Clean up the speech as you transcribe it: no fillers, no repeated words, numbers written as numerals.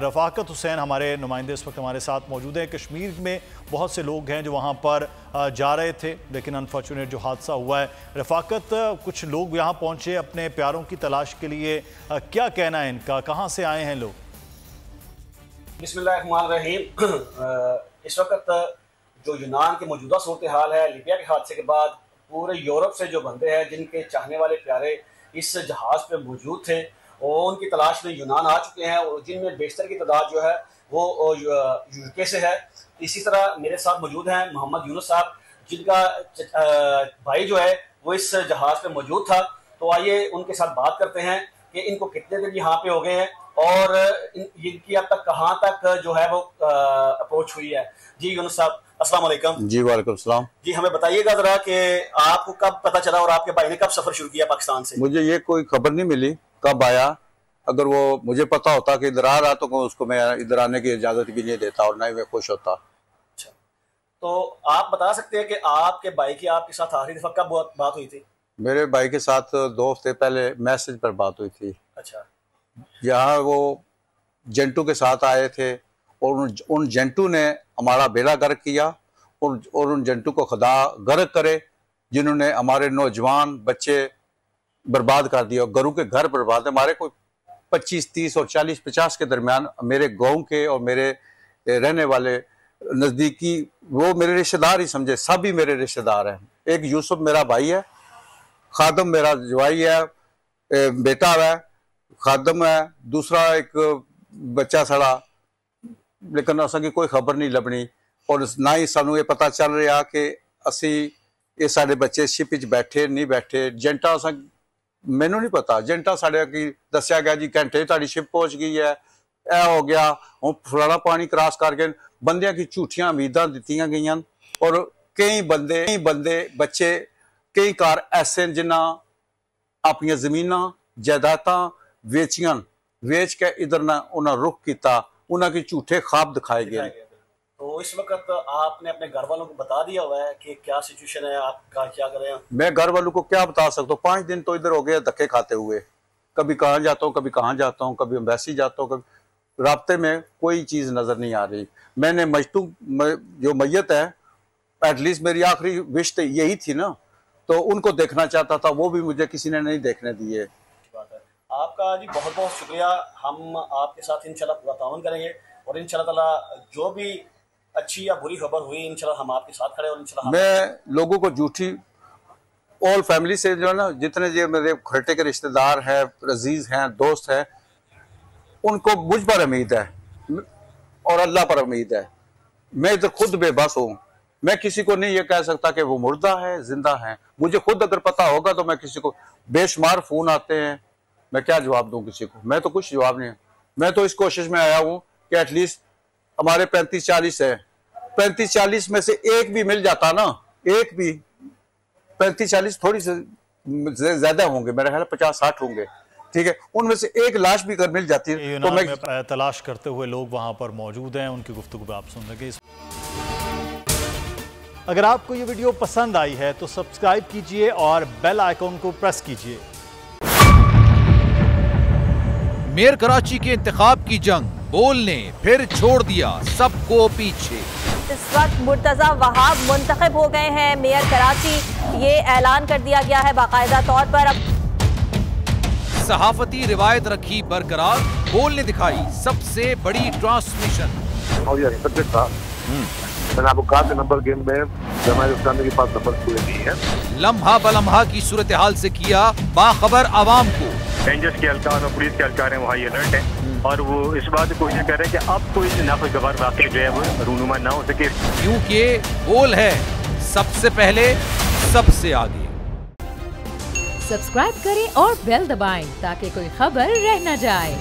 रफ़ाकत हुसैन हमारे नुमाइंदे इस वक्त हमारे साथ मौजूद हैं। कश्मीर में बहुत से लोग हैं जो वहाँ पर जा रहे थे, लेकिन अनफॉर्चुनेट जो हादसा हुआ है। रफ़ाकत, कुछ लोग यहाँ पहुँचे अपने प्यारों की तलाश के लिए, क्या कहना है इनका, कहाँ से आए हैं लोग? बिस्मिल्लाहिर्रहमानिर्रहीम। इस वक्त जो यूनान की मौजूदा सूरत हाल है, लीबिया के हादसे के बाद पूरे यूरोप से जो बंदे हैं जिनके चाहने वाले प्यारे इस जहाज़ पे मौजूद थे और उनकी तलाश में यूनान आ चुके हैं और जिनमें बेशतर की तादाद जो है वो यूके से है। इसी तरह मेरे साथ मौजूद हैं मोहम्मद यूनुस साहब, जिनका भाई जो है वो इस जहाज़ पे मौजूद था। तो आइए उनके साथ बात करते हैं कि इनको कितने दिन यहाँ पे हो गए हैं और इनकी अब तक कहाँ तक जो है वो अप्रोच हुई है। जी यूनुस साहब, अस्सलाम वालेकुम। जी वालेकुम सलाम। जी, हमें बताइएगा जरा कि आपको कब पता चला और आपके भाई ने कब सफर शुरू किया पाकिस्तान से? मुझे ये कोई खबर नहीं मिली कब आया। अगर वो मुझे पता होता कि इधर आ रहा तो उसको मैं इधर आने की इजाजत भी नहीं देता और ना ही मैं खुश होता। अच्छा, तो आप बता सकते हैं कि आपके भाई की आपके साथ आखिरी दफा कब बात हुई थी? मेरे भाई के साथ 2 हफ्ते पहले मैसेज पर बात हुई थी। अच्छा, यहाँ वो जेंटू के साथ आए थे और उन जेंटू ने हमारा बेड़ा गर्क किया और उन जेंटू को खुदा गर्क करे जिन्होंने हमारे नौजवान बच्चे बर्बाद कर दिया। घरों के घर बर्बाद है हमारे। कोई 25, 30 और 40, 50 के दरमियान मेरे गांव के और मेरे रहने वाले नज़दीकी वो मेरे रिश्तेदार ही समझे, सब ही मेरे रिश्तेदार हैं। एक यूसुफ मेरा भाई है, खादम मेरा जवाई है, बेटा है, खादम है, दूसरा एक बच्चा सड़ा, लेकिन असा की कोई खबर नहीं लभनी और ना ही सानू ये पता चल रहा कि असी ये साढ़े बच्चे शिप च बैठे नहीं बैठे। जेंटा असा मैनू नहीं पता, जेंटा साढ़े की दसिया गया जी घंटे ताड़ी शिप पहुंच गई है, यह हो गया, हूँ फलाना पानी क्रॉस करके बंदियां की झूठियां उम्मीदां दित्तियां गई और कई बंदे बच्चे कई कार ऐसे जिन्हें अपन जमीन जायदादा वेचियां वेच के इधर ना उन्हें रुख किया, उन्होंने झूठे ख्वाब दिखाए गए। तो इस वक्त आपने अपने घर वालों को बता दिया हुआ है कि क्या सिचुएशन है, आप क्या कर रहे हैं? मैं घर वालों को क्या बता सकता हूँ। 5 दिन तो इधर हो गए धक्के खाते हुए, कभी कहाँ जाता हूँ, कभी कहाँ जाता हूँ, कभी एम्बेसी जाता हूँ, कभी रास्ते में कोई चीज़ नज़र नहीं आ रही। मैंने मजतू जो मैयत है, एटलीस्ट मेरी आखिरी विश यही थी ना, तो उनको देखना चाहता था, वो भी मुझे किसी ने नहीं देखने दिए। आपका जी बहुत बहुत शुक्रिया। हम आपके साथ इंशाल्लाह पूरा ताउन करेंगे और इंशाल्लाह ताला जो भी अच्छी या बुरी खबर हुई इंशाल्लाह हम आपके साथ खड़े और इंशाल्लाह मैं लोगों को झूठी ऑल फैमिली से जो है ना, जितने जो मेरे खरटे के रिश्तेदार हैं, अजीज हैं, दोस्त हैं, उनको मुझ पर उम्मीद है और अल्लाह पर उम्मीद है। मैं इधर खुद बेबस हूँ। मैं किसी को नहीं ये कह सकता कि वो मुर्दा है जिंदा है। मुझे खुद अगर पता होगा तो मैं किसी को, बेशुमार फोन आते हैं, मैं क्या जवाब दूं किसी को? मैं तो कुछ जवाब नहीं है। मैं तो इस कोशिश में आया हूं कि एटलीस्ट हमारे 35-40 है, 35-40 में से एक भी मिल जाता ना, एक भी, 35-40 थोड़ी से ज्यादा होंगे, मेरा ख्याल 50-60 होंगे, ठीक है, उनमें से एक लाश भी अगर मिल जाती है तो मैं तलाश करते हुए लोग वहां पर मौजूद हैं, उनकी गुफ्तगू पे आप सुन रहे हैं। अगर आपको ये वीडियो पसंद आई है तो सब्सक्राइब कीजिए और बेल आइकॉन को प्रेस कीजिए। मेयर कराची के इंतखाब की जंग, बोल ने फिर छोड़ दिया सबको पीछे। इस वक्त मुर्तजा वहाब मुंतखब हो गए हैं मेयर कराची, ये ऐलान कर दिया गया है बाकायदा तौर पर। अब सहाफती रिवायत रखी बरकरार, बोल ने दिखाई सबसे बड़ी ट्रांसमिशन। और ये एक्सपेक्टेड था। मैंने आपको कहा कि नंबर गेम में जमात इस्लामी के पास नंबर पूरे नहीं है। लम्हा बलम्हा की सूरत हाल से किया बाखबर आवाम को। रेंजर्स के एहलकार और पुलिस के एहलकार हैं वो हाई अलर्ट हैं और वो इस बात की कोशिश कर रहे हैं कि अब कोई नाखुशगवार वाक़या जो है वो रूनुमा ना हो सके, क्योंकि बोल है सबसे पहले सबसे आगे। सब्सक्राइब करें और बेल दबाएं ताकि कोई खबर रह न जाए।